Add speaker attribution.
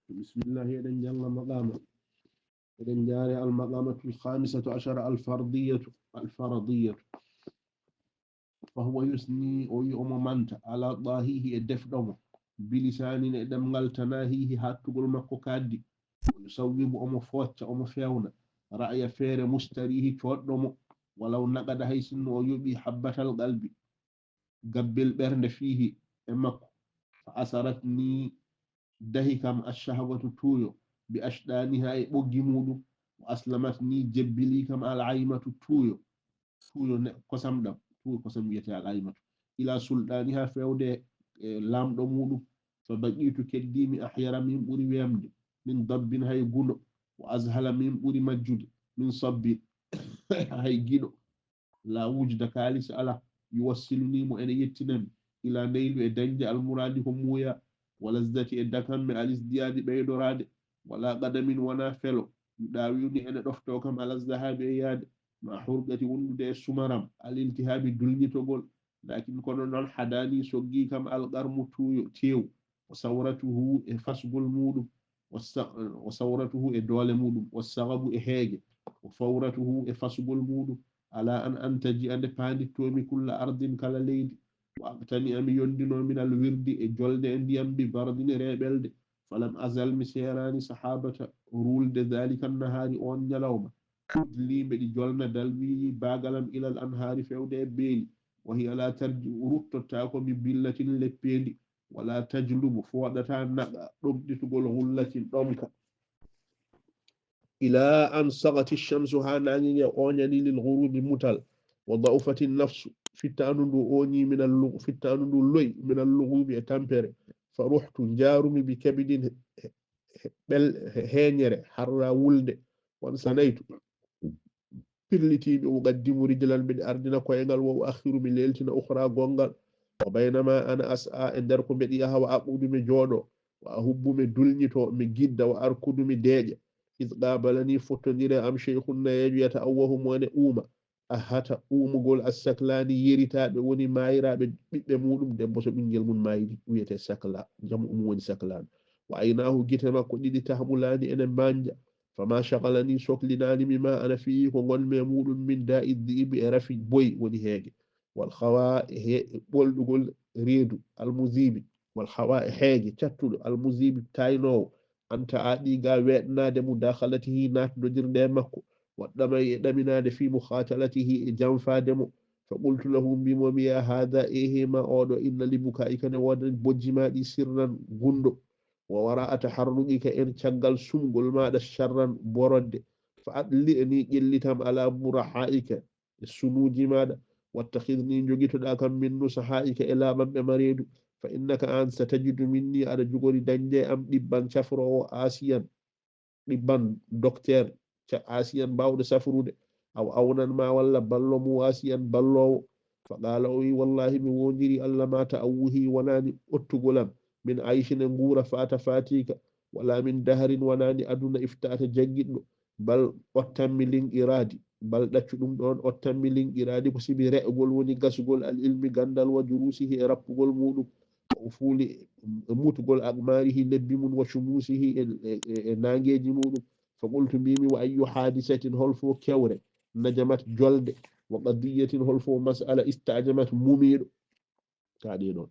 Speaker 1: بسم الله إذن جل مقامه إذن جاري المقامة الخامسة عشر الفرضية فهو يثني ويؤم منت على ضاهيه الدفدم بلسان إدم تناهيه هاتقل مكو كادي ويصوب أم فوت أم فيونا رأي فير مستريه تودم ولو نقد هيسن ويبي حبة القلب قبل برن فيه إمكو فأسرتني دهكم الشهوة تويو بأشدانها بوجي مودو وأسلمتني جبلي كم العيمة تويو قسم دم تويو قسم يتي العيمة إلى سلطانها فيودي لام دمودو فبقيت كديمي أحيرا من بوري ويمدي من ضب هاي قلو وأزهل من بوري مجد من صب هاي جيلو لا وجد كاليس ألا يوصلني مؤن يتنم إلى نيل ودنج المراد هم مويا ولذة الدكم من الازدياد بيدوراد ولا قدم ولا فلو يداويني أنا دفتوكم على الذهاب إياد مع حرقة ولد السمرم الالتهاب الدلني تقول لكن كنا الحداني سوغي كم القرم تيو وصورته فسق المود وصورته الدول مود والسغب إهاج وفورته فسق المود على أن أنتجي أن فاندي تومي كل أرض كلا ليدي وأقتني أمي يندنو من الورد جلد أنديم ببرد ريبلد فلم أزل مسيراني صحابة رولد ذلك النهار أون يلوم لي بدي جلنا دلبي باغلم إلى الأنهار فيود بيلي وهي لا ترجع ربط تاكو ببلة لبيلي ولا تجلب فوضتا نقا ربط تقول غلة ضمك إلى أن صغت الشمس هاناني أونيني للغروب متل وضعفت النفس في التأنو أوني من اللغو في التأنو لوي من اللغوب تمبر فرحت جارمي بكبد بل هينير حرى ولد وانسانيت بلتي أقدم رجلا من أرضنا كوينغال وأخر من ليلتنا أخرى غونغال وبينما أنا أسعى إندركم بديها وأقود من جودو وأهب من دلنيتو من جد وأركض من ديجة إذ قابلني فتندير أم شيخنا يتأوهم وأنا أوما أهتا أومغول السكلاني يريتا بوني مايرا بمولم دبوس بنجل من مايري ويتا سكلا جمع أموني سكلان وعيناه جتما كدي تحملاني أنا مانجا فما شغلني شغلناني مما أنا فيه وغن ميمول من داء الذئب رفي بوي ونهاجي والخواء بول ريدو المذيب والخواء حاجي تتل المذيب تاينو أنت عادي قاوتنا مداخلته نات دجر دمكو ودمنا في مخاتلته جنفا دمو فقلت لهم بموميا هذا إيه ما أودو إن لبكائك نواد بجما دي سرا غندو ووراء تحرقك إن تشغل سمغل ما دا شرا برد فأدلئني جلتهم على مرحائك السنوج ماذا واتخذني جوجيت داكم من نصحائك إلى من مريد فإنك أن ستجد مني على جغوري دنجي أم دبان شفرو آسيا دبان دكتور آسيا باود سفرود أو أونا ما ولا بلو مواسيا بلو فقال أوي والله من وجري ألا ما تأوه وناني أتقلم من عيش نغورة فاتيك ولا من دهر وناني أدون إفتاة جنجد بل أتملين إرادي bal ɗaccudum ɗon o tammilin iradi ko sibi re'gol woni gasugol al ilmi gandal wa jurusihi e rappugol muɗum o fuuli mutugol aqmarihi lebbi mun wa shumusihi e nangeji muɗum fa qultu mbimi wa ayyu hadisatin holfo kewre najamat jolde wa qadiyatin holfo mas'ala istajamat mumiɗo kaɗi ɗon